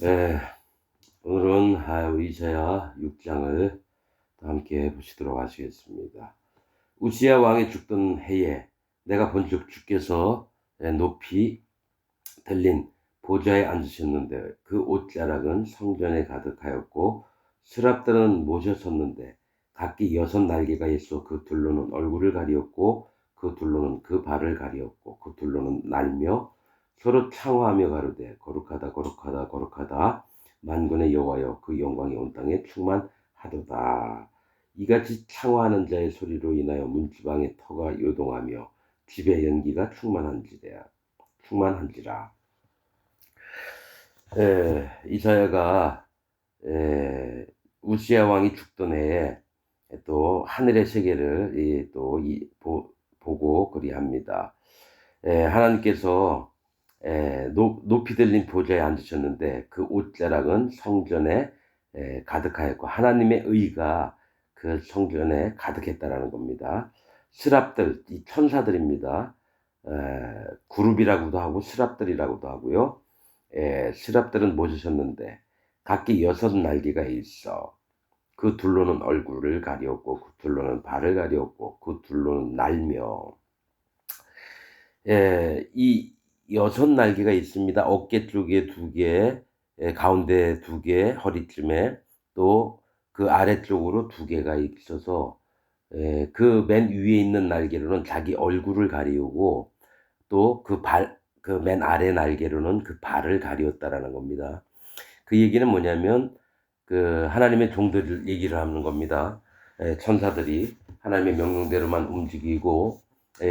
네, 오늘은 이사야 6장을 함께 보시도록 하시겠습니다. 우시야 왕이 죽던 해에 내가 본즉 주께서 높이 들린 보좌에 앉으셨는데 그 옷자락은 성전에 가득하였고 스랍들은 모셔섰는데 각기 6 날개가 있어 그 둘로는 얼굴을 가리었고 그 둘로는 그 발을 가리었고 그 둘로는 날며 서로 창화하며 가로되 거룩하다 거룩하다 거룩하다 만군의 여호와여 그 영광이 온 땅에 충만하도다. 이같이 창화하는 자의 소리로 인하여 문지방의 터가 요동하며 집의 연기가 충만한지라. 이사야가 우시야 왕이 죽던 해에 또 하늘의 세계를 보고 그리합니다. 하나님께서 높이 들린 보좌에 앉으셨는데 그 옷자락은 성전에 가득하였고 하나님의 의가 그 성전에 가득했다라는 겁니다. 스랍들, 이 천사들입니다. 그룹이라고도 하고 스랍들이라고도 하고요. 스랍들은 모으셨는데 각기 6 날개가 있어 그 둘로는 얼굴을 가리었고 그 둘로는 발을 가리었고 그 둘로는 날며 이 6 날개가 있습니다. 어깨 쪽에 2개, 가운데 2개, 허리쯤에 또 그 아래쪽으로 2개가 있어서 그 맨 위에 있는 날개로는 자기 얼굴을 가리우고 또 그 맨 아래 날개로는 그 발을 가리웠다라는 겁니다. 그 얘기는 뭐냐면 그 하나님의 종들 얘기를 하는 겁니다. 천사들이 하나님의 명령대로만 움직이고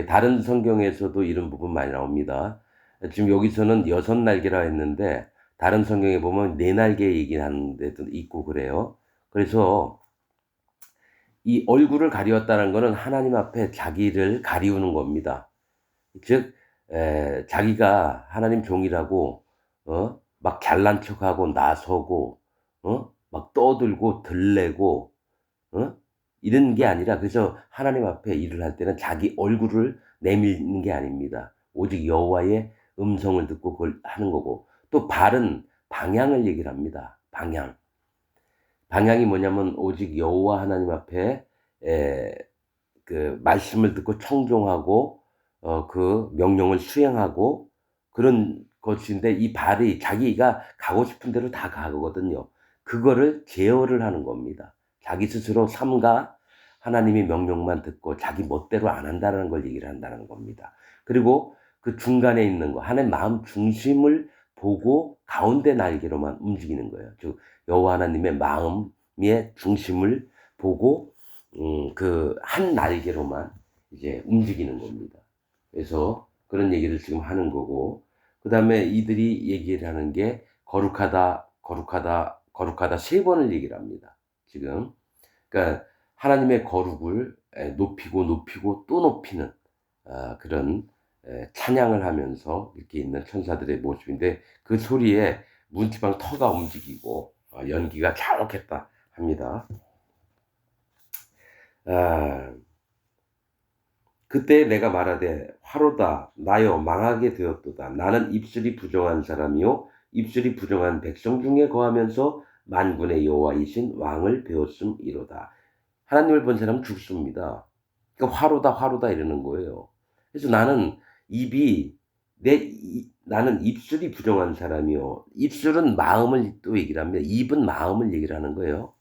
다른 성경에서도 이런 부분 많이 나옵니다. 지금 여기서는 6 날개라 했는데 다른 성경에 보면 4 날개 얘기하는 데도 있고 그래요. 그래서 이 얼굴을 가리웠다는 것은 하나님 앞에 자기를 가리우는 겁니다. 즉 자기가 하나님 종이라고 막 잘난 척하고 나서고 막 떠들고 들레고 어? 이런 게 아니라 그래서 하나님 앞에 일을 할 때는 자기 얼굴을 내밀는 게 아닙니다. 오직 여호와의 음성을 듣고 그걸 하는 거고 또 발은 방향을 얘기를 합니다. 방향이 뭐냐면 오직 여호와 하나님 앞에 에, 그 말씀을 듣고 청종하고 그 명령을 수행하고 그런 것인데 이 발이 자기가 가고 싶은 대로 다 가거든요. 그거를 제어를 하는 겁니다. 자기 스스로 삼가 하나님의 명령만 듣고 자기 멋대로 안 한다는 걸 얘기를 한다는 겁니다. 그리고 그 중간에 있는 거 하나님 마음 중심을 보고 가운데 날개로만 움직이는 거예요. 즉 여호와 하나님의 마음의 중심을 보고 그 한 날개로만 이제 움직이는 겁니다. 그래서 그런 얘기를 지금 하는 거고, 그 다음에 이들이 얘기를 하는 게 거룩하다, 거룩하다, 거룩하다 3번을 얘기를 합니다. 지금. 그러니까 하나님의 거룩을 높이고 높이고 또 높이는 그런 찬양을 하면서 이렇게 있는 천사들의 모습인데 그 소리에 문지방 터가 움직이고 연기가 자욱했다 합니다. 아, 그때 내가 말하되 화로다 나여 망하게 되었도다. 나는 입술이 부정한 사람이요 입술이 부정한 백성 중에 거하면서 만군의 여호와이신 왕을 배웠음이로다. 하나님을 본 사람은 죽습니다. 그러니까 화로다 화로다 이러는 거예요. 그래서 나는 입이 나는 입술이 부정한 사람이요. 입술은 마음을 또 얘기를 합니다. 입은 마음을 얘기를 하는 거예요.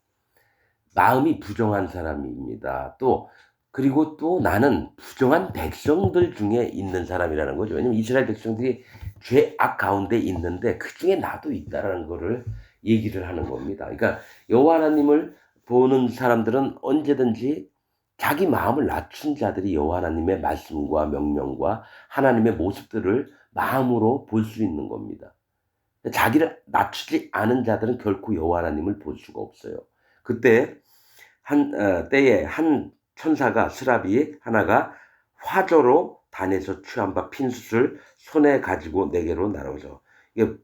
마음이 부정한 사람입니다. 그리고 또 나는 부정한 백성들 중에 있는 사람이라는 거죠. 왜냐면 이스라엘 백성들이 죄악 가운데 있는데 그 중에 나도 있다라는 거를 얘기를 하는 겁니다. 그러니까 여호와 하나님을 보는 사람들은 언제든지 자기 마음을 낮춘 자들이 여호와 하나님의 말씀과 명령과 하나님의 모습들을 마음으로 볼 수 있는 겁니다. 자기를 낮추지 않은 자들은 결코 여호와 하나님을 볼 수가 없어요. 그때 때에 한 천사가 스라비 하나가 화저로 단에서 취한 바 핀숯을 손에 가지고 내게로 날아오죠. 이게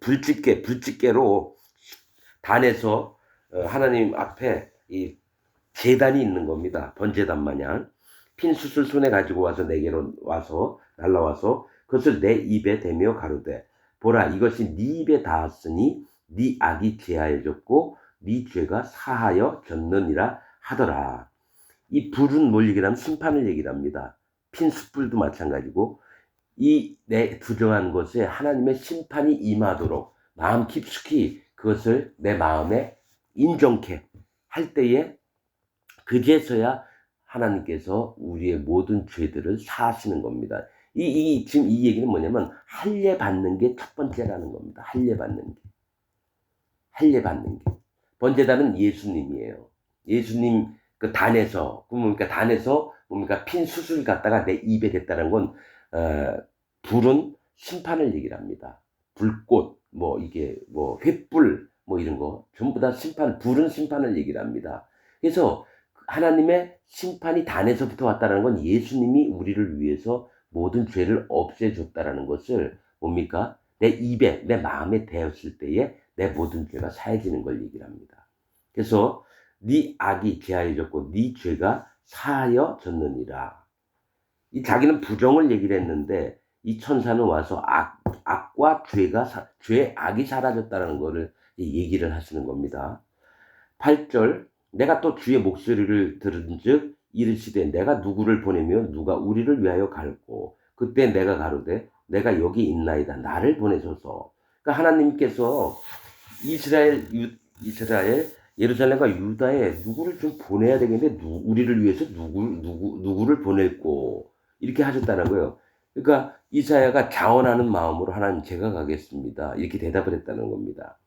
불집게로 단에서 하나님 앞에 이 제단이 있는 겁니다. 번제단 마냥 핀숯을 손에 가지고 와서 내게로 와서 날라와서 그것을 내 입에 대며 가로되 보라 이것이 네 입에 닿았으니 네 악이 제하여졌고 네 죄가 사하여졌느니라 하더라. 이 불은 뭘 얘기하면 심판을 얘기를 합니다. 핀 숯불도 마찬가지고 이 내 부정한 것에 하나님의 심판이 임하도록 마음 깊숙이 그것을 내 마음에 인정케 할 때에 그제서야 하나님께서 우리의 모든 죄들을 사하시는 겁니다. 지금 이 얘기는 뭐냐면 할례 받는 게 첫 번째라는 겁니다. 할례 받는 게. 할례 받는 게. 번제단은 예수님이에요. 예수님 그 단에서 그러니까 단에서 뭡니까 핀 숯을 갖다가 내 입에 댔다는 건 불은 심판을 얘기를 합니다. 불꽃 뭐 이게 뭐 횃불 뭐 이런 거 전부 다 심판 불은 심판을 얘기를 합니다. 그래서 하나님의 심판이 단에서부터 왔다는 건 예수님이 우리를 위해서 모든 죄를 없애줬다라는 것을 뭡니까 내 입에 내 마음에 대었을 때에 내 모든 죄가 사해지는 걸 얘기를 합니다. 그래서 네 악이 제하여졌고 네 죄가 사하여졌느니라. 이 자기는 부정을 얘기를 했는데 이 천사는 와서 악과 악이 사라졌다는 것을 얘기를 하시는 겁니다. 8절 내가 또 주의 목소리를 들은즉 이르시되 내가 누구를 보내며 누가 우리를 위하여 갈고 그때 내가 가로되 내가 여기 있나이다 나를 보내소서. 그러니까 하나님께서 이스라엘 예루살렘과 유다에 누구를 좀 보내야 되겠는데 우리를 위해서 누구를 보낼고 이렇게 하셨다는 거예요. 그러니까 이사야가 자원하는 마음으로 하나님 제가 가겠습니다 이렇게 대답을 했다는 겁니다.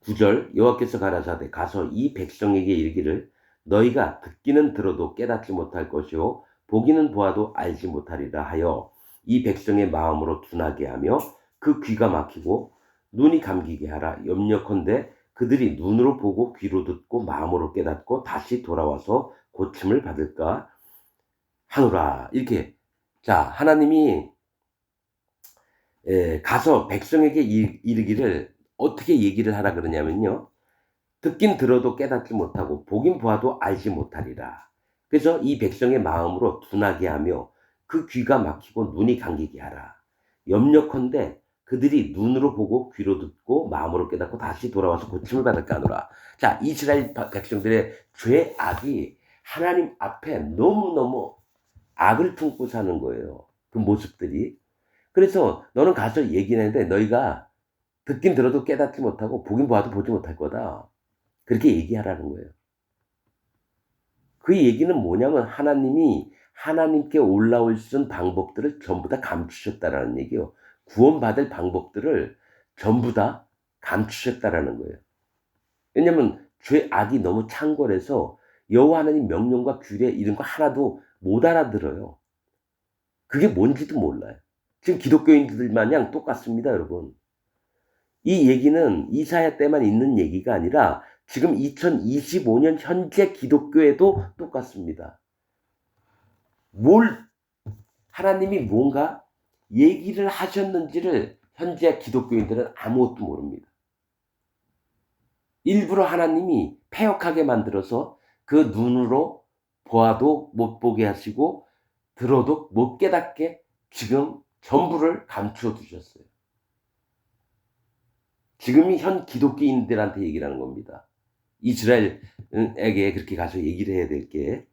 9절 여호와께서 가라사대 가서 이 백성에게 이르기를 너희가 듣기는 들어도 깨닫지 못할 것이요 보기는 보아도 알지 못하리라 하여 이 백성의 마음으로 둔하게 하며 그 귀가 막히고 눈이 감기게 하라. 염려컨대 그들이 눈으로 보고 귀로 듣고 마음으로 깨닫고 다시 돌아와서 고침을 받을까 하노라. 이렇게 자 하나님이 가서 백성에게 이르기를 어떻게 얘기를 하라 그러냐면요. 듣긴 들어도 깨닫지 못하고 보긴 보아도 알지 못하리라. 그래서 이 백성의 마음으로 둔하게 하며 그 귀가 막히고 눈이 감기게 하라. 염려컨대 그들이 눈으로 보고 귀로 듣고 마음으로 깨닫고 다시 돌아와서 고침을 받을까 하노라. 자, 이스라엘 백성들의 죄악이 하나님 앞에 너무너무 악을 품고 사는 거예요. 그 모습들이. 그래서 너는 가서 얘기했는데 너희가 듣긴 들어도 깨닫지 못하고 보긴 보아도 보지 못할 거다. 그렇게 얘기하라는 거예요. 그 얘기는 뭐냐면 하나님이 하나님께 올라올 수 있는 방법들을 전부 다 감추셨다라는 얘기예요. 구원받을 방법들을 전부 다 감추셨다라는 거예요. 왜냐면 죄악이 너무 창궐해서 여호와 하나님 명령과 규례 이런 거 하나도 못 알아들어요. 그게 뭔지도 몰라요. 지금 기독교인들 마냥 똑같습니다, 여러분. 이 얘기는 이사야 때만 있는 얘기가 아니라 지금 2025년 현재 기독교에도 똑같습니다. 하나님이 뭔가 얘기를 하셨는지를 현재 기독교인들은 아무것도 모릅니다. 일부러 하나님이 패역하게 만들어서 그 눈으로 보아도 못 보게 하시고 들어도 못 깨닫게 지금 전부를 감추어 두셨어요. 지금이 현 기독교인들한테 얘기를 하는 겁니다. 이스라엘에게 그렇게 가서 얘기를 해야 될 게.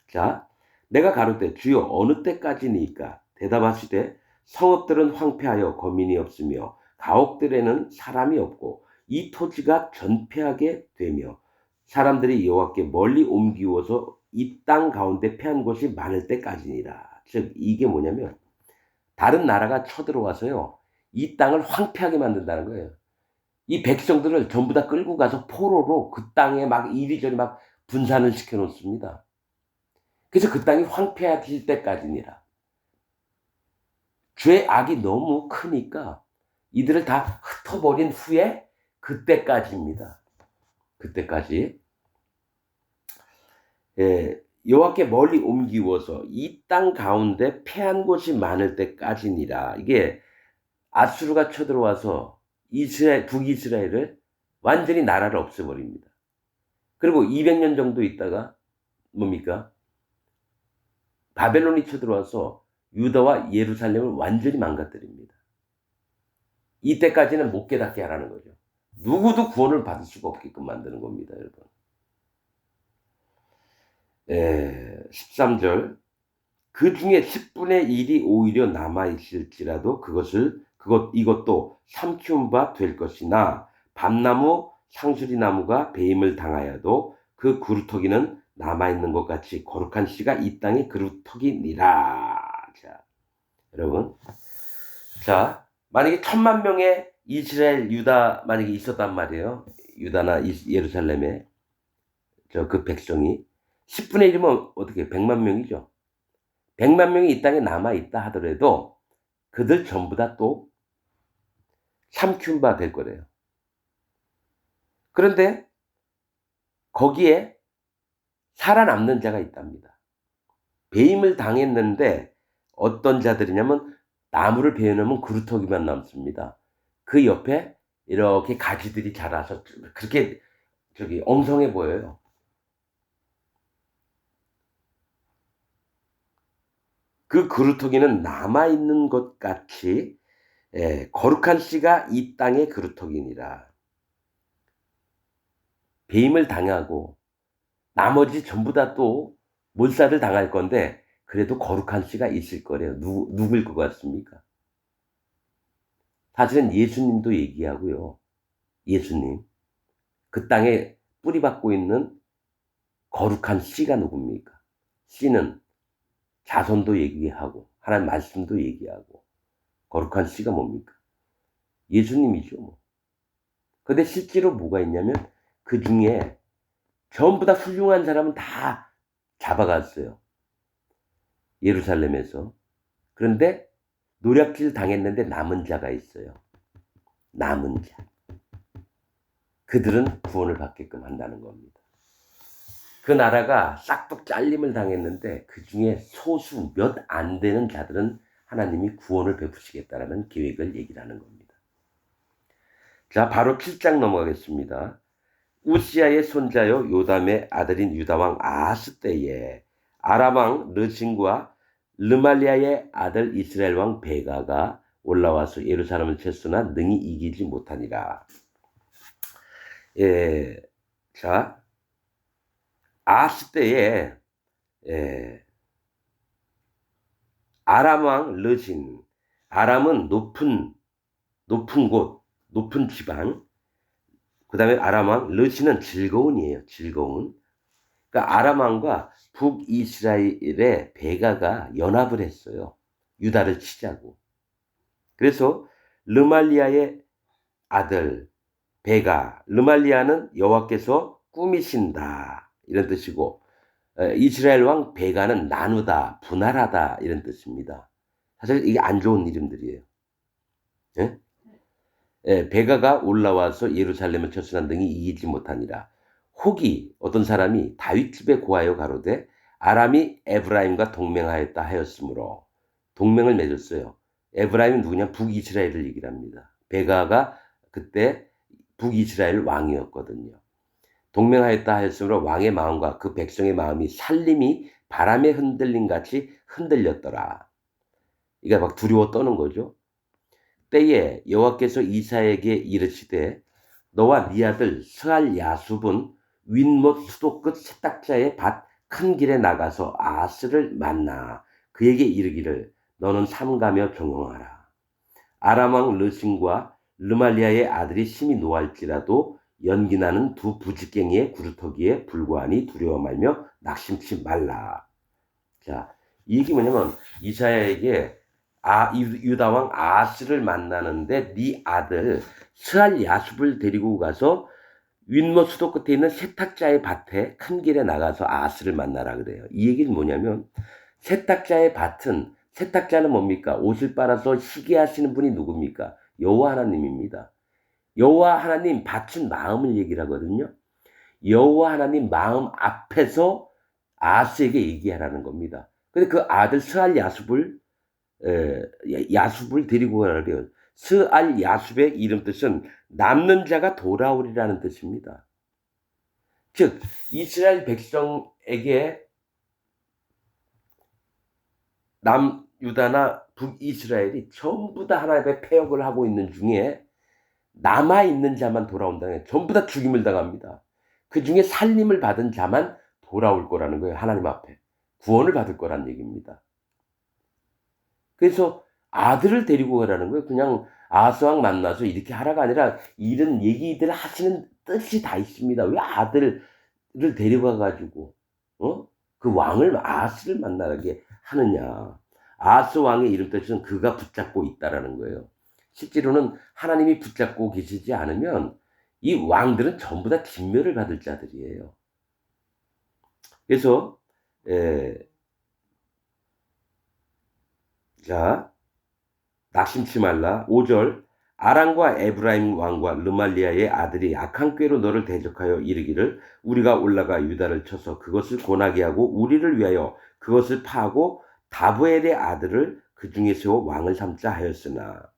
자, 내가 가로되 주여 어느 때까지니까 대답하시되 성읍들은 황폐하여 거민이 없으며 가옥들에는 사람이 없고 이 토지가 전폐하게 되며 사람들이 여호와께 멀리 옮기워서 이 땅 가운데 패한 곳이 많을 때까지니라. 즉 이게 뭐냐면 다른 나라가 쳐들어와서요 이 땅을 황폐하게 만든다는 거예요. 이 백성들을 전부 다 끌고 가서 포로로 그 땅에 막 이리저리 막 분산을 시켜 놓습니다. 그래서 그 땅이 황폐해질 때까지니라. 죄악이 너무 크니까 이들을 다 흩어버린 후에 그때까지입니다. 그때까지. 여호와께 멀리 옮기워서 이 땅 가운데 패한 곳이 많을 때까지니라. 이게 아수르가 쳐들어와서 북이스라엘을 완전히 나라를 없애버립니다. 그리고 200년 정도 있다가 뭡니까? 바벨론이 쳐들어와서 유다와 예루살렘을 완전히 망가뜨립니다. 이때까지는 못 깨닫게 하라는 거죠. 누구도 구원을 받을 수가 없게끔 만드는 겁니다, 여러분. 13절 그 중에 10분의 1이 오히려 남아 있을지라도 이것도 삼키운 바 될 것이나 밤나무 상수리나무가 배임을 당하여도 그 그루터기는 남아 있는 것 같이 거룩한 씨가 이 땅의 그루터기니라. 자, 여러분. 자, 만약에 1,000,000명의 이스라엘 유다 만약에 있었단 말이에요. 유다나 예루살렘에 그 백성이 10분의 1이면 어떻게 100만 명이죠. 100만 명이 이 땅에 남아 있다 하더라도 그들 전부 다 또 삼키운 바 될 거래요. 그런데 거기에 살아남는 자가 있답니다. 배임을 당했는데 어떤 자들이냐면 나무를 베어놓으면 그루터기만 남습니다. 그 옆에 이렇게 가지들이 자라서 그렇게 엉성해 보여요. 그 그루터기는 남아있는 것 같이 거룩한 씨가 이 땅의 그루터기니라. 배임을 당하고 나머지 전부 다 또 몰살을 당할 건데 그래도 거룩한 씨가 있을 거래요. 누굴 것 같습니까? 사실은 예수님도 얘기하고요. 예수님. 그 땅에 뿌리박고 있는 거룩한 씨가 누굽니까? 씨는 자손도 얘기하고 하나님 말씀도 얘기하고 거룩한 씨가 뭡니까? 예수님이죠. 뭐. 근데 실제로 뭐가 있냐면 그 중에 전부 다 훌륭한 사람은 다 잡아갔어요. 예루살렘에서. 그런데 노략질 당했는데 남은 자가 있어요. 남은 자. 그들은 구원을 받게끔 한다는 겁니다. 그 나라가 싹둑 잘림을 당했는데 그 중에 소수 몇 안 되는 자들은 하나님이 구원을 베푸시겠다라는 계획을 얘기를 하는 겁니다. 자, 바로 7장 넘어가겠습니다. 우시아의 손자요 요담의 아들인 유다왕 아하스 때에 아람왕 르신과 르말리아의 아들 이스라엘 왕 베가가 올라와서 예루살렘을 채수나 능히 이기지 못하니라. 자, 아하스 때에 아람왕 르신, 아람은 높은 곳, 높은 지방. 그 다음에 아람왕 르신은 즐거운이에요. 즐거운. 그러니까 아람왕과 북이스라엘의 베가가 연합을 했어요. 유다를 치자고. 그래서 르말리아의 아들 베가, 르말리아는 여호와께서 꾸미신다 이런 뜻이고 이스라엘 왕 베가는 나누다, 분할하다 이런 뜻입니다. 사실 이게 안 좋은 이름들이에요. 예? 베가가 올라와서 예루살렘을 쳐수나 능히 이기지 못하니라. 혹이 어떤 사람이 다윗 집에 고하여 가로되 아람이 에브라임과 동맹하였다 하였으므로 동맹을 맺었어요. 에브라임은 누구냐? 북이스라엘을 얘기를 합니다. 베가가 그때 북이스라엘 왕이었거든요. 동맹하였다 하였으므로 왕의 마음과 그 백성의 마음이 살림이 바람에 흔들림 같이 흔들렸더라. 이게 막 두려워 떠는 거죠. 때에 여호와께서 이사야에게 이르시되 너와 네 아들 스알 야숲은 윗못 수도 끝 세탁자의 밭 큰 길에 나가서 아스를 만나 그에게 이르기를 너는 삼가며 경영하라. 아람 왕 르신과 르말리아의 아들이 심히 노할지라도 연기나는 두 부직갱이의 구루터기에 불과하니 두려워 말며 낙심치 말라. 자, 이 얘기 뭐냐면 이사야에게 유다 왕 아스를 만나는데 네 아들 스알 야숲을 데리고 가서 윗못 수도 끝에 있는 세탁자의 밭에 큰 길에 나가서 아스를 만나라 그래요. 이 얘기는 뭐냐면 세탁자의 밭은 세탁자는 뭡니까? 옷을 빨아서 희게 하시는 분이 누굽니까? 여호와 하나님입니다. 여호와 하나님 밭은 마음을 얘기를 하거든요. 여호와 하나님 마음 앞에서 아스에게 얘기하라는 겁니다. 근데 그 아들 스알 야숲을 데리고 가라 그래요. 스알 야숲의 이름 뜻은 남는 자가 돌아오리라는 뜻입니다. 즉 이스라엘 백성에게 남유다나 북이스라엘이 전부 다 하나님의 패역을 하고 있는 중에 남아있는 자만 돌아온다는, 전부 다 죽임을 당합니다. 그 중에 살림을 받은 자만 돌아올 거라는 거예요. 하나님 앞에 구원을 받을 거란 얘기입니다. 그래서 아들을 데리고 가라는 거예요. 그냥 아하스 왕 만나서 이렇게 하라가 아니라 이런 얘기들을 하시는 뜻이 다 있습니다. 왜 아들을 데려가 가지고 그 왕을, 아하스를 만나게 하느냐. 아하스 왕의 이름 뜻은 그가 붙잡고 있다라는 거예요. 실제로는 하나님이 붙잡고 계시지 않으면 이 왕들은 전부 다 진멸을 받을 자들이에요. 그래서 자, 낙심치 말라. 5절, 아람과 에브라임 왕과 르말리아의 아들이 악한 꾀로 너를 대적하여 이르기를 우리가 올라가 유다를 쳐서 그것을 고나게 하고 우리를 위하여 그것을 파하고 다브엘의 아들을 그 중에 세워 왕을 삼자 하였으나,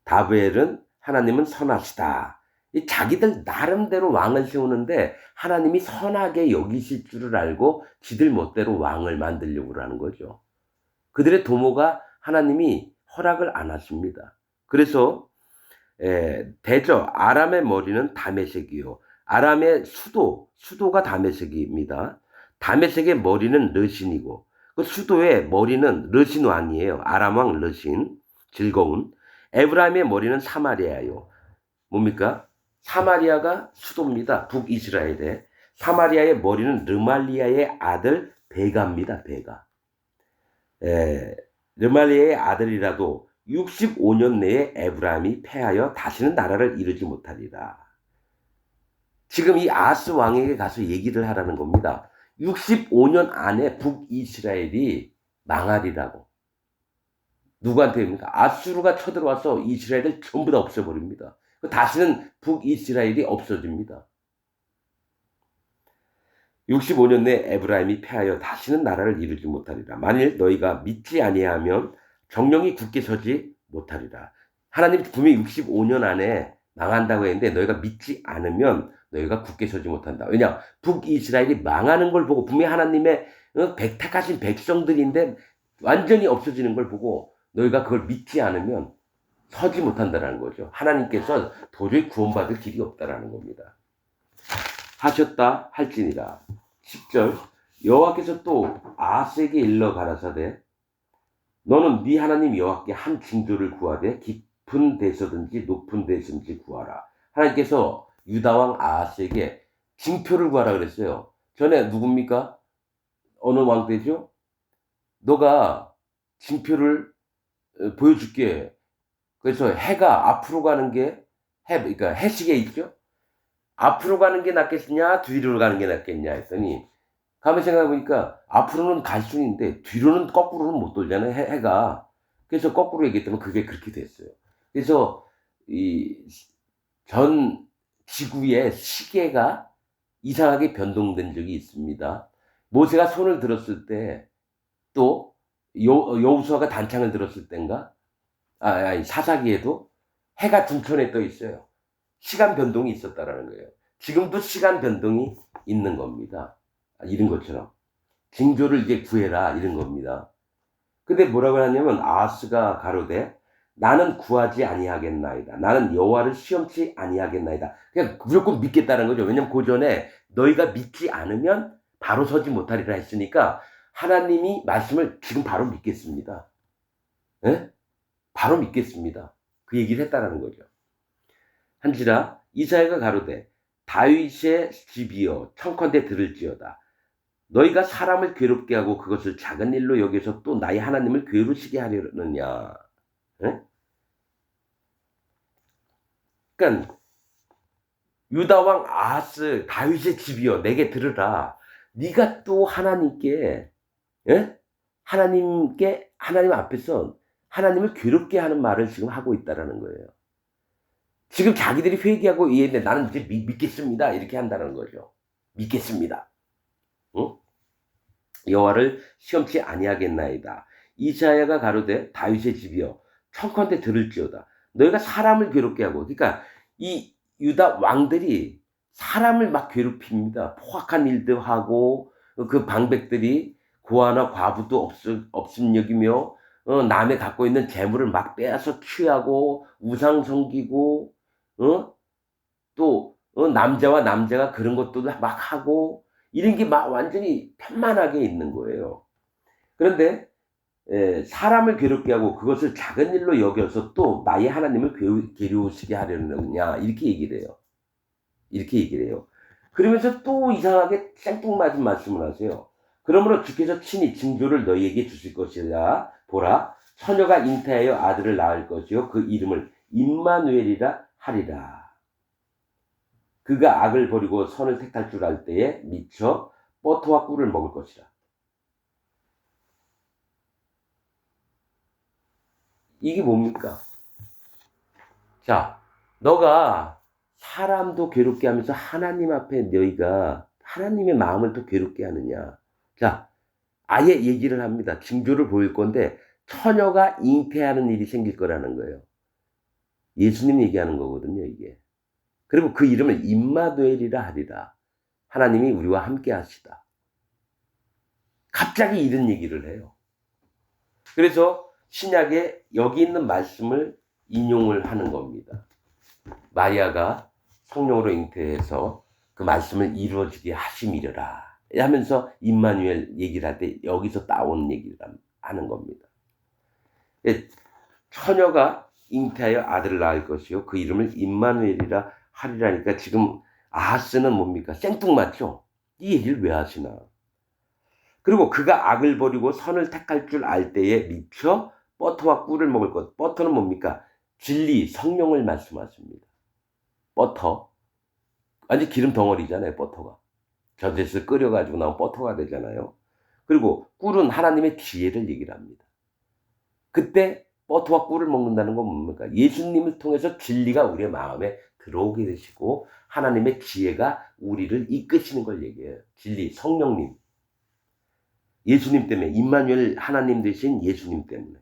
다브엘은 하나님은 선하시다. 자기들 나름대로 왕을 세우는데 하나님이 선하게 여기실 줄을 알고 지들 멋대로 왕을 만들려고 하는 거죠. 그들의 도모가 하나님이 허락을 안 하십니다. 그래서 대저 아람의 머리는 다메섹이요. 아람의 수도가 다메섹입니다. 다메섹의 머리는 르신이고 그 수도의 머리는 르신 왕이에요. 아람 왕 르신, 즐거운. 에브라임의 머리는 사마리아요. 뭡니까? 사마리아가 수도입니다. 북이스라엘에. 사마리아의 머리는 르말리아의 아들 베가입니다. 베가. 르말리아의 아들이라도 65년 내에 에브라임이 패하여 다시는 나라를 이루지 못하리라. 지금 이 아하스 왕에게 가서 얘기를 하라는 겁니다. 65년 안에 북이스라엘이 망하리라고. 누구한테입니까? 아수르가 쳐들어와서 이스라엘을 전부 다 없애버립니다. 다시는 북이스라엘이 없어집니다. 65년 내 에브라임이 패하여 다시는 나라를 이루지 못하리라. 만일 너희가 믿지 아니하면 정령이 굳게 서지 못하리라. 하나님 분명히 65년 안에 망한다고 했는데 너희가 믿지 않으면 너희가 굳게 서지 못한다. 왜냐? 북이스라엘이 망하는 걸 보고, 분명히 하나님의 택하신 백성들인데 완전히 없어지는 걸 보고 너희가 그걸 믿지 않으면 서지 못한다는 거죠. 하나님께서 도저히 구원받을 길이 없다라는 겁니다. 하셨다 할지니라. 10절, 여호와께서 또 아하스에게 일러 가라사대 너는 네 하나님 여호와께 한 징조를 구하되 깊은 데서든지 높은 데서든지 구하라. 하나님께서 유다왕 아하스에게 징표를 구하라 그랬어요. 전에 누굽니까? 어느 왕 때죠? 너가 징표를 보여줄게. 그래서 해가 앞으로 가는 게 그러니까 해시계 있죠? 앞으로 가는 게 낫겠냐, 뒤로 가는 게 낫겠냐 했더니, 가만 생각해보니까 앞으로는 갈 수 있는데 뒤로는, 거꾸로는 못 돌잖아요, 해가. 그래서 거꾸로 얘기했더니 그게 그렇게 됐어요. 그래서 이 전 지구의 시계가 이상하게 변동된 적이 있습니다. 모세가 손을 들었을 때, 또 여호수아가 단창을 들었을 땐가, 사사기에도 해가 둔천에 떠 있어요. 시간 변동이 있었다라는 거예요. 지금도 시간 변동이 있는 겁니다. 이런 것처럼 징조를 이제 구해라 이런 겁니다. 근데 뭐라고 하냐면 아하스가 가로되 나는 구하지 아니하겠나이다. 나는 여호와를 시험치 아니하겠나이다. 그냥 무조건 믿겠다는 거죠. 왜냐면 그 전에 너희가 믿지 않으면 바로 서지 못하리라 했으니까 하나님이 말씀을 지금 바로 믿겠습니다. 예? 바로 믿겠습니다. 그 얘기를 했다라는 거죠. 한지라 이사야가 가로되 다윗의 집이여 청컨대 들을지어다. 너희가 사람을 괴롭게 하고 그것을 작은 일로 여겨서 또 나의 하나님을 괴로우시게 하려느냐. 에? 그러니까 유다왕 아하스, 다윗의 집이여 내게 들으라. 네가 또 하나님께, 하나님 앞에서 하나님을 괴롭게 하는 말을 지금 하고 있다라는 거예요. 지금 자기들이 회개하고 이해했는데 나는 이제 믿겠습니다. 이렇게 한다는 거죠. 믿겠습니다. 응? 여호와를 시험치 아니하겠나이다. 이사야가 가로되 다윗의 집이여 청컨대 들을지어다. 너희가 사람을 괴롭게 하고, 그러니까 이 유다 왕들이 사람을 막 괴롭힙니다. 포악한 일도 하고 그 방백들이 고아나 과부도 없음 여기며 남의 갖고 있는 재물을 막 빼앗아 취하고 우상 섬기고 또 남자와 남자가 그런 것도 막 하고 이런 게 막 완전히 편만하게 있는 거예요. 그런데 사람을 괴롭게 하고 그것을 작은 일로 여겨서 또 나의 하나님을 괴로우시게 하려느냐 이렇게 얘기를 해요. 이렇게 얘기를 해요. 그러면서 또 이상하게 생뚱맞은 말씀을 하세요. 그러므로 주께서 친히 징조를 너희에게 주실 것이라 보라 처녀가 잉태하여 아들을 낳을 것이요 그 이름을 임마누엘이라 하리라. 그가 악을 버리고 선을 택할 줄 알 때에 미쳐 버터와 꿀을 먹을 것이라. 이게 뭡니까? 자, 너가 사람도 괴롭게 하면서 하나님 앞에 너희가 하나님의 마음을 또 괴롭게 하느냐. 자, 아예 얘기를 합니다. 징조를 보일 건데 처녀가 잉태하는 일이 생길 거라는 거예요. 예수님 얘기하는 거거든요, 이게. 그리고 그 이름을 임마누엘이라 하리라. 하나님이 우리와 함께 하시다. 갑자기 이런 얘기를 해요. 그래서 신약에 여기 있는 말씀을 인용을 하는 겁니다. 마리아가 성령으로 잉태해서 그 말씀을 이루어지게 하심이려라 하면서 임마누엘 얘기를 할 때 여기서 따온 얘기를 하는 겁니다. 처녀가 잉태하여 아들을 낳을 것이요 그 이름을 임마누엘이라 하리라니까 지금 아하스는 뭡니까? 생뚱맞죠? 이 얘기를 왜 하시나? 그리고 그가 악을 버리고 선을 택할 줄 알 때에 미쳐 버터와 꿀을 먹을 것. 버터는 뭡니까? 진리, 성령을 말씀하십니다. 버터. 완전 기름 덩어리잖아요, 버터가. 젖에서 끓여가지고 나온 버터가 되잖아요. 그리고 꿀은 하나님의 지혜를 얘기를 합니다. 그때 버터와 꿀을 먹는다는 건 뭡니까? 예수님을 통해서 진리가 우리의 마음에 들어오게 되시고 하나님의 지혜가 우리를 이끄시는 걸 얘기해요. 진리, 성령님. 예수님 때문에 임마누엘 하나님 되신 예수님 때문에.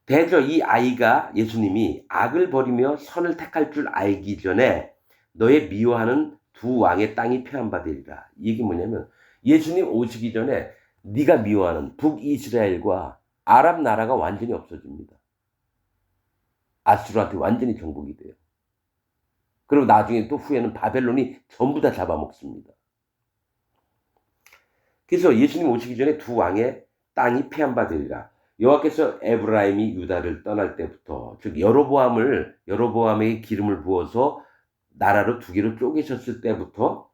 대저 이 아이가 예수님이 악을 버리며 선을 택할 줄 알기 전에 너의 미워하는 두 왕의 땅이 폐한받으리라. 이게 뭐냐면 예수님 오시기 전에 네가 미워하는 북이스라엘과 아랍 나라가 완전히 없어집니다. 아수르한테 완전히 정복이 돼요. 그리고 나중에 또 후에는 바벨론이 전부 다 잡아먹습니다. 그래서 예수님 오시기 전에 두 왕의 땅이 폐한받으리라. 여호와께서 에브라임이 유다를 떠날 때부터 즉 여로보암에게 기름을 부어서 나라로 두 개로 쪼개셨을 때부터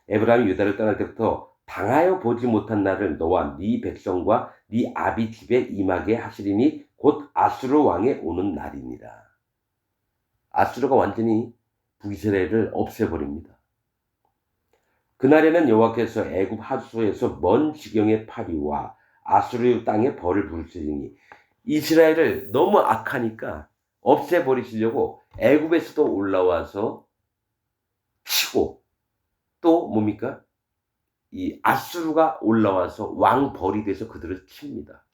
에브라임이 유다를 떠날 때부터 당하여 보지 못한 날을 너와 네 백성과 네 아비 집에 임하게 하시리니 곧 아수르 왕의 오는 날이니라. 아수르가 완전히 북이스라엘을 없애버립니다. 그날에는 여호와께서 애굽 하수에서 먼 지경의 파리와 아수르 땅에 벌을 부르시니 이스라엘을 너무 악하니까 없애버리시려고 애굽에서도 올라와서 치고 또 뭡니까? 이 아수르가 올라와서 왕벌이 돼서 그들을 칩니다.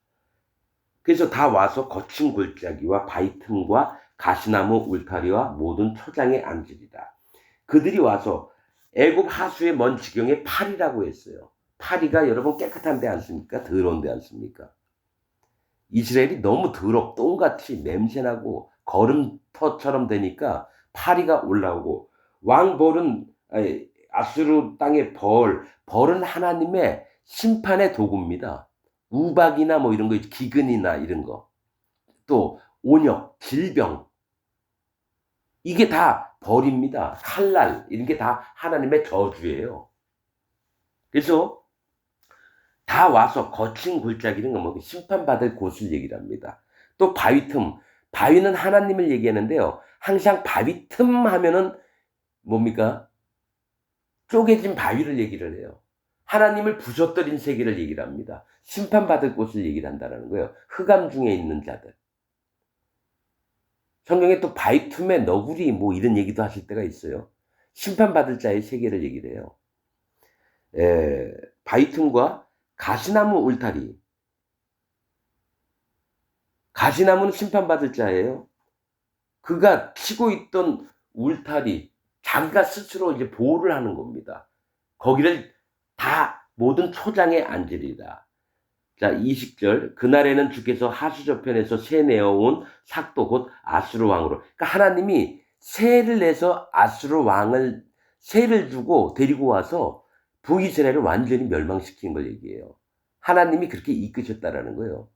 그래서 다 와서 거친 골짜기와 바위 틈과 가시나무 울타리와 모든 초장에 앉으리라. 그들이 와서 애굽 하수의 먼 지경에 파리라고 했어요. 파리가 여러분 깨끗한 데 않습니까? 더러운 데 않습니까? 이스라엘이 너무 똥같이 냄새나고 거름터처럼 되니까 파리가 올라오고 왕벌은 아수르 땅의 벌은 하나님의 심판의 도구입니다. 우박이나 뭐 이런 거 기근이나 이런 거 또 온역, 질병 이게 다 벌입니다. 칼날 이런 게 다 하나님의 저주예요. 그래서 다 와서 거친 골짜기는 뭐 심판받을 곳을 얘기를 합니다. 또 바위 틈, 바위는 하나님을 얘기하는데요. 항상 바위 틈 하면은 뭡니까? 쪼개진 바위를 얘기를 해요. 하나님을 부셔뜨린 세계를 얘기를 합니다. 심판받을 곳을 얘기를 한다는 거예요. 흑암 중에 있는 자들. 성경에 또 바위 틈에 너구리 뭐 이런 얘기도 하실 때가 있어요. 심판받을 자의 세계를 얘기를 해요. 바위 틈과 가시나무 울타리. 가시나무는 심판받을 자예요. 그가 치고 있던 울타리, 자기가 스스로 이제 보호를 하는 겁니다. 거기를 다 모든 초장에 앉으리라. 자, 20절. 그날에는 주께서 하수 저편에서 새 내어온 삭도 곧 아수르 왕으로. 그러니까 하나님이 세를 내서 아수르 왕을 세를 주고 데리고 와서 북이스라엘을 완전히 멸망시킨 걸 얘기해요. 하나님이 그렇게 이끄셨다라는 거예요.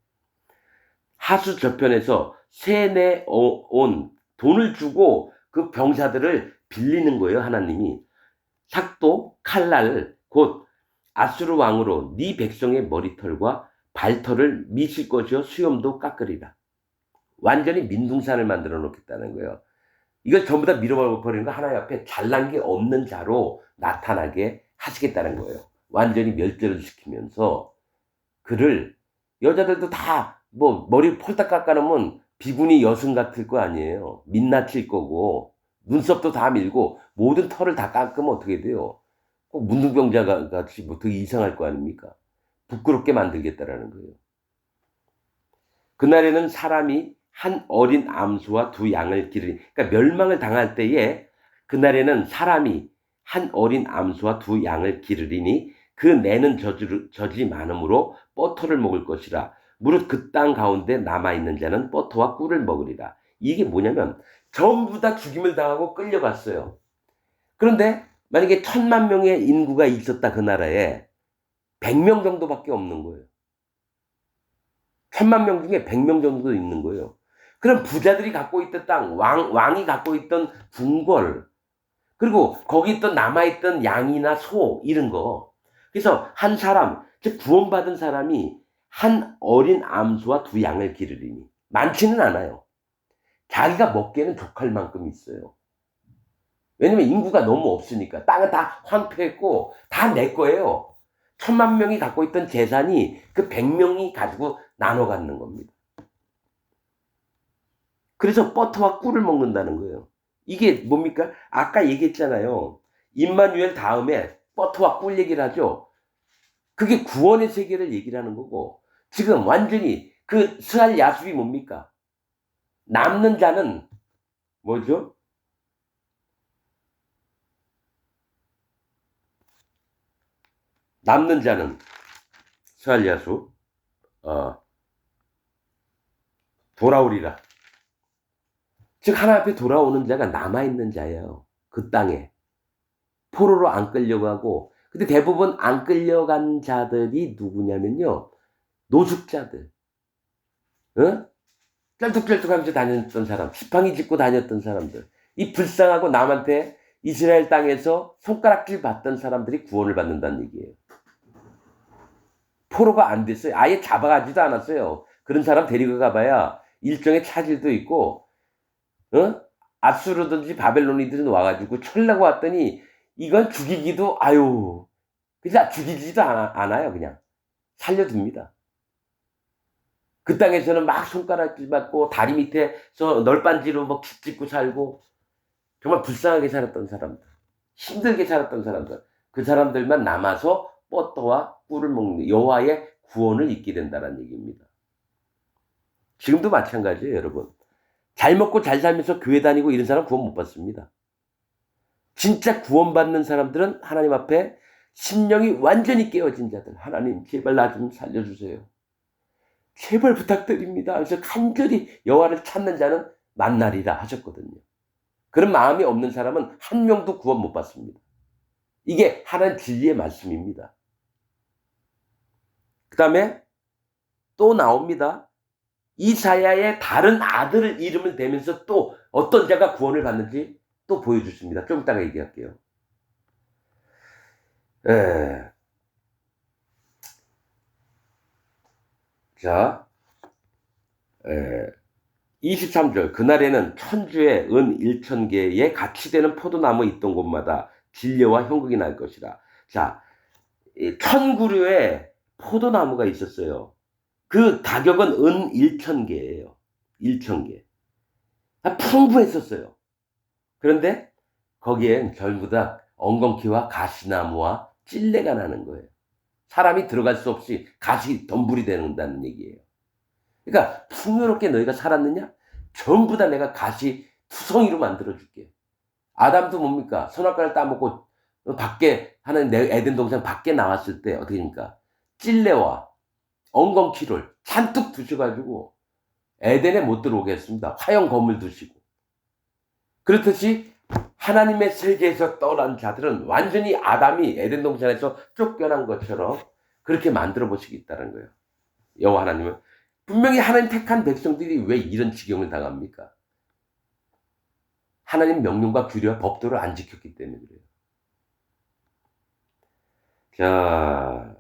하수 저편에서 세 내온 돈을 주고 그 병사들을 빌리는 거예요. 하나님이. 삭도 칼날 곧 아수르 왕으로 네 백성의 머리털과 발털을 미칠 것이요 수염도 깎으리라. 완전히 민둥산을 만들어 놓겠다는 거예요. 이걸 전부 다 밀어버리는 거 하나님 앞에 잘난 게 없는 자로 나타나게 하시겠다는 거예요. 완전히 멸절을 시키면서 그를 여자들도 다 뭐 머리 폴딱 깎아놓으면 비구니 여승 같을 거 아니에요. 민낯일 거고 눈썹도 다 밀고 모든 털을 다 깎으면 어떻게 돼요? 꼭 문둥병자 같이 뭐 되게 이상할 거 아닙니까? 부끄럽게 만들겠다라는 거예요. 그날에는 사람이 한 어린 암소와 두 양을 기르니, 그러니까 멸망을 당할 때에 그날에는 사람이 한 어린 암소와 두 양을 기르리니 그 내는 젖이 많음으로 버터를 먹을 것이라. 무릇 그 땅 가운데 남아있는 자는 버터와 꿀을 먹으리라. 이게 뭐냐면 전부 다 죽임을 당하고 끌려갔어요. 그런데 만약에 1,000,000명의 인구가 있었다 그 나라에 100명 정도밖에 없는 거예요. 1,000,000명 중에 100명 정도 있는 거예요. 그럼 부자들이 갖고 있던 땅, 왕이 갖고 있던 궁궐, 그리고 거기 있던 남아있던 양이나 소 이런 거. 그래서 한 사람, 즉 구원받은 사람이 한 어린 암소와 두 양을 기르리니 많지는 않아요. 자기가 먹기에는 족할 만큼 있어요. 왜냐면 인구가 너무 없으니까. 땅은 다 황폐했고 다 내 거예요. 1,000,000명이 갖고 있던 재산이 그 100명이 가지고 나눠 갖는 겁니다. 그래서 버터와 꿀을 먹는다는 거예요. 이게 뭡니까? 아까 얘기했잖아요. 임마누엘 다음에 버터와 꿀 얘기를 하죠. 그게 구원의 세계를 얘기를 하는 거고, 지금 완전히 그 스알 야숲이 뭡니까? 남는 자는 뭐죠? 남는 자는 스알 야숲 돌아오리라. 즉 하나님 앞에 돌아오는 자가 남아있는 자예요. 그 땅에. 포로로 안 끌려가고, 근데 대부분 안 끌려간 자들이 누구냐면요. 노숙자들. 어? 쩔뚝쩔뚝하면서 다녔던 사람. 지팡이 짚고 다녔던 사람들. 이 불쌍하고 남한테 이스라엘 땅에서 손가락질 받던 사람들이 구원을 받는다는 얘기예요. 포로가 안 됐어요. 아예 잡아가지도 않았어요. 그런 사람 데리고 가봐야 일종의 차질도 있고, 아수르든지 바벨론이든 와가지고 철라고 왔더니 이건 죽이기도 그냥 죽이지도 않아요. 그냥 살려둡니다. 그 땅에서는 막 손가락질 받고 다리 밑에서 널빤지로 뭐 짓고 살고 정말 불쌍하게 살았던 사람들, 힘들게 살았던 사람들, 그 사람들만 남아서 버터와 꿀을 먹는 여호와의 구원을 잊게 된다는 얘기입니다. 지금도 마찬가지예요, 여러분. 잘 먹고 잘 살면서 교회 다니고 이런 사람 구원 못 받습니다. 진짜 구원받는 사람들은 하나님 앞에 심령이 완전히 깨어진 자들, 하나님 제발 나 좀 살려주세요. 제발 부탁드립니다. 그래서 간절히 여호와를 찾는 자는 만나리라 하셨거든요. 그런 마음이 없는 사람은 한 명도 구원 못 받습니다. 이게 하나님 진리의 말씀입니다. 그 다음에 또 나옵니다. 이사야의 다른 아들 이름을 대면서 또 어떤 자가 구원을 받는지 또 보여주십니다. 좀 이따가 얘기할게요. 자, 23절. 그날에는 천주에 은 1,000개의 같이 되는 포도나무 있던 곳마다 진려와 형국이 날 것이라. 자, 1,000그루의 포도나무가 있었어요. 그 가격은 은 1,000개예요. 1,000개. 풍부했었어요. 그런데 거기엔 전부 다 엉겅퀴와 가시나무와 찔레가 나는 거예요. 사람이 들어갈 수 없이 가시 덤불이 된다는 얘기예요. 그러니까 풍요롭게 너희가 살았느냐? 전부 다 내가 가시 투성이로 만들어줄게. 아담도 뭡니까? 선악과를 따먹고 밖에 하는 에덴 동산 밖에 나왔을 때 어떻게 됩니까? 찔레와 엉겅퀴를 잔뜩 두셔가지고 에덴에 못 들어오게 했습니다. 화형 검을 두시고. 그렇듯이 하나님의 세계에서 떠난 자들은 완전히 아담이 에덴 동산에서 쫓겨난 것처럼 그렇게 만들어 보시겠다는 거예요. 여호와 하나님은 분명히 하나님 택한 백성들이 왜 이런 지경을 당합니까? 하나님 명령과 규례와 법도를 안 지켰기 때문에 그래요. 자,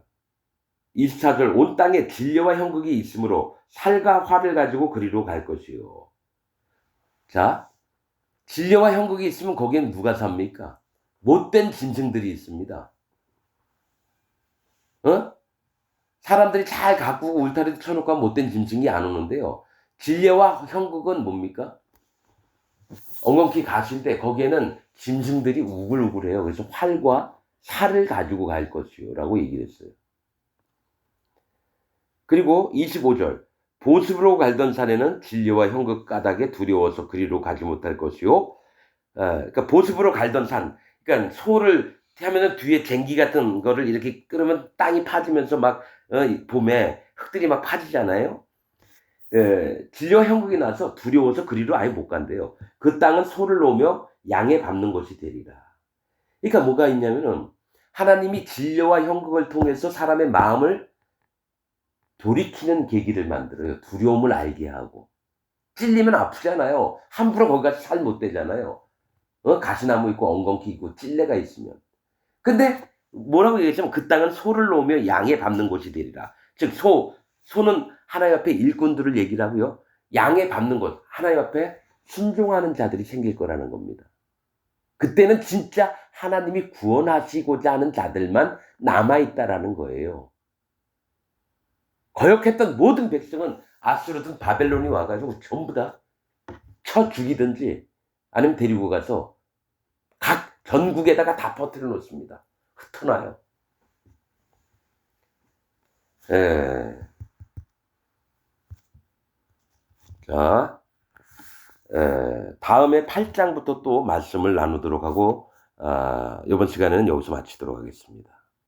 24절 온 땅에 진리와 형극이 있으므로 살과 화를 가지고 그리로 갈 것이요. 자, 진리와 형극이 있으면 거기엔 누가 삽니까? 못된 짐승들이 있습니다. 어? 사람들이 잘 가꾸고 울타리도 쳐놓고 하면 못된 짐승이 안 오는데요. 진리와 형극은 뭡니까? 엉겅퀴 가실 때 거기에는 짐승들이 우글우글해요. 그래서 활과 살을 가지고 갈 것이요. 라고 얘기를 했어요. 그리고 25절 보습으로 갈던 산에는 진리와 형극 까닭에 두려워서 그리로 가지 못할 것이요. 그러니까 보습으로 갈던 산. 그러니까 소를 하면은 뒤에 쟁기 같은 거를 이렇게 끌으면 땅이 파지면서 막 봄에 흙들이 막 파지잖아요. 진리와 형극이 나서 두려워서 그리로 아예 못 간대요. 그 땅은 소를 놓으며 양에 밟는 것이 되리라. 그러니까 뭐가 있냐면은 하나님이 진리와 형극을 통해서 사람의 마음을 돌이키는 계기를 만들어요. 두려움을 알게 하고. 찔리면 아프잖아요. 함부로 거기 가서 살 못 되잖아요. 가시나무 있고 엉겅퀴 있고 찔레가 있으면. 근데 뭐라고 얘기했냐면 그 땅은 소를 놓으며 양에 밟는 곳이 되리라. 즉 소는 하나님 앞에 일꾼들을 얘기를 하고요. 양에 밟는 곳, 하나님 앞에 순종하는 자들이 생길 거라는 겁니다. 그때는 진짜 하나님이 구원하시고자 하는 자들만 남아있다라는 거예요. 거역했던 모든 백성은 아수르든 바벨론이 와가지고 전부 다 쳐 죽이든지 아니면 데리고 가서 각 전국에다가 다 퍼뜨려 놓습니다. 흩어놔요. 예. 자, 다음에 8장부터 또 말씀을 나누도록 하고, 이번 시간에는 여기서 마치도록 하겠습니다.